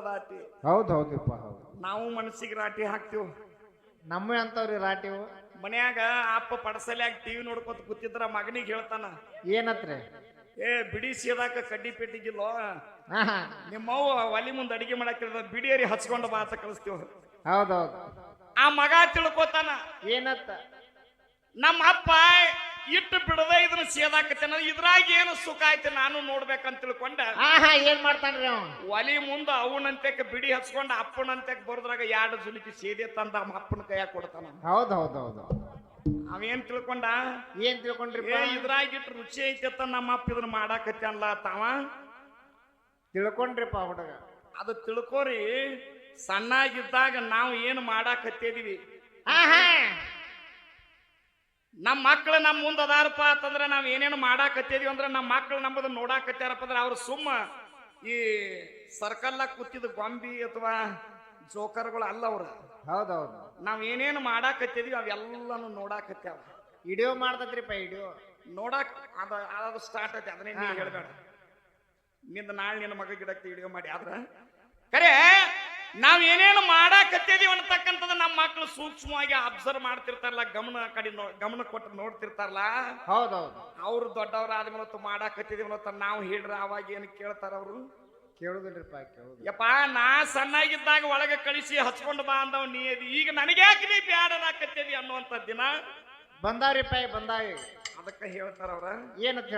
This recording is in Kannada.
ರಾಟಿ. ಹೌದೌದಿಪ್ಪ ಹೌದು. ನಾವು ಮನಸ್ಸಿಗೆ ರಾಟಿ ಹಾಕ್ತಿವ್. ನಮ್ಮ ಅಂತವ್ರಿ ರಾಟಿವು. ಮನ್ಯಾಗ ಅಪ್ಪ ಪಡಸಲ್ಯಾಗ ಟಿವಿ ನೋಡ್ಕೊತ ಕೂತಿದ್ರ ಮಗನಿಗೆ ಹೇಳ್ತಾನ, ಏನತ್ರಿ? ಏ ಬಿಡಿ ಸೀದಾಕ ಕಡ್ಡಿ ಪೆಟ್ಟಿಗಿಲ್ಲೋ, ಹಾ ನಿಮ್ಮವ್ವ ಒಲಿ ಮುಂದೆ ಅಡಿಗೆ ಮಾಡಾಕಿರ ಬಿಡಿಯರಿ ಹಚ್ಕೊಂಡು ಬಾ ಅಂತ ಕಳಿಸ್ತೀವ. ಹೌದೌದು. ಆ ಮಗ ತಿಳ್ಕೊತಾನ, ಏನತ್ತ? ನಮ್ಮ ಅಪ್ಪ ಇಟ್ಟು ಬಿಡದ ಇದನ್ನ ಸೇದಾಕತ್ತೇನ, ಇದ್ರಾಗ ಏನು ಸುಖ ಐತೆ ನಾನು ನೋಡ್ಬೇಕಂತ ತಿಳ್ಕೊಂಡ ಏನ್ ಮಾಡ್ತಾನ್ರಿ ಅವ? ಒಲಿ ಮುಂದ ಅವನಂತೆಕ್ ಬಿಡಿ ಹಚ್ಕೊಂಡ ಅಪ್ಪನಂತೆಕ್ ಬರೋದ್ರಾಗ 2 ಜುಲಿಕಿ ಸೇದೆ ತಂದ ಅಪ್ಪನ ಕೈಯಾಗ ಕೊಡ್ತಾನ. ಹೌದೌದೌದು. ಅವೇನ್ ತಿಳ್ಕೊಂಡ? ಏನ್ ತಿಳ್ಕೊಂಡ್ರಿ? ಇದ್ರಾಗ ಇಟ್ಟು ರುಚಿ ಐತೆ ನಮ್ಮ ಅಪ್ಪ ಇದನ್ನ ಮಾಡಾಕತ್ತಲ್ಲ ತಾವ ತಿಳ್ಕೊಂಡ್ರಿಪ್ಪ ಹುಡುಗ. ಅದು ತಿಳ್ಕೋರಿ. ಸಣ್ಣಾಗಿದ್ದಾಗ ನಾವು ಏನು ಮಾಡಾಕತ್ತಿದೀವಿ, ನಮ್ಮ ಮಕ್ಳು ನಮ್ಮ ಮುಂದೆ ಅದಾರಪ್ಪ ಅಂತಂದ್ರೆ ನಾವ್ ಏನೇನು ಮಾಡಾಕತ್ತಿದೀವಿ ಅಂದ್ರೆ ನಮ್ಮ ಮಕ್ಳು ನಮ್ಮದನ್ನ ನೋಡಾಕತ್ಯಾರಪ್ಪ ಅಂದ್ರೆ ಅವ್ರು ಸುಮ್ಮ ಈ ಸರ್ಕಲ್ನಾಗ ಕೂತಿದ್ ಗೊಂಬಿ ಅಥವಾ ಜೋಕರ್ಗಳು ಅಲ್ಲ ಅವ್ರ. ಹೌದೌದು. ನಾವ್ ಏನೇನು ಮಾಡಾಕತ್ತಿದೀವಿ ಅವೆಲ್ಲಾನು ನೋಡಾಕತ್ಯಾವ. ವಿಡಿಯೋ ಮಾಡ್ತದ್ರಿಪ್ಪ, ವಿಡಿಯೋ ನೋಡಾಕ್ ಅದು ಸ್ಟಾರ್ಟ್ ಐತಿ. ಅದನ್ನೇ ನೀ ಹೇಳ್ಬೇಡ, ನಿಂದ ನಾಳೆ ನಿನ್ನ ಮಗ ಗಿಡಕ್ಕೆ ವಿಡಿಯೋ ಮಾಡಿ. ಆದ್ರ ಕರೆ ನಾವ್ ಏನೇನು ಮಾಡಾಕತ್ತಿದೀವಿ ಅಂತಕ್ಕಂಥದ್ದು ನಮ್ಮ ಮಕ್ಳು ಸೂಕ್ಷ್ಮವಾಗಿ ಅಬ್ಸರ್ವ್ ಮಾಡ್ತಿರ್ತಾರಲ್ಲ, ಗಮನ ಕೊಟ್ಟು ನೋಡ್ತಿರ್ತಾರಲ್ಲ. ಹೌದೌದು. ಅವ್ರು ದೊಡ್ಡವ್ರ ಆದ್ಮೇಲೆ ಮಾಡಾಕತ್ತಿದೀವಿ ಅಂತ ನಾವು ಹೇಳ್ರ ಅವಾಗ ಏನು ಕೇಳ್ತಾರ ಅವರು? ಕೇಳುದಿಲ್ರಿಪ್ಪ, ಕೇಳುದು. ಯಪ್ಪ ನಾ ಸಣ್ಣಾಗಿದ್ದಾಗ ಒಳಗೆ ಕಳಿಸಿ ಹಚ್ಕೊಂಡು ಬಾ ಅಂದವ್ ನೀ ಈಗ ನನಗ್ಯಾಕೆ ನೀ ಬ್ಯಾಡನಾಕತ್ತಿದಿ ಅನ್ನುವಂತ ದಿನ ಬಂದಾವ್ರಿಪ್ಪ, ಬಂದಾವಿ. ಅದಕ್ಕೆ ಹೇಳ್ತಾರ ಅವ್ರ. ಏನಂತ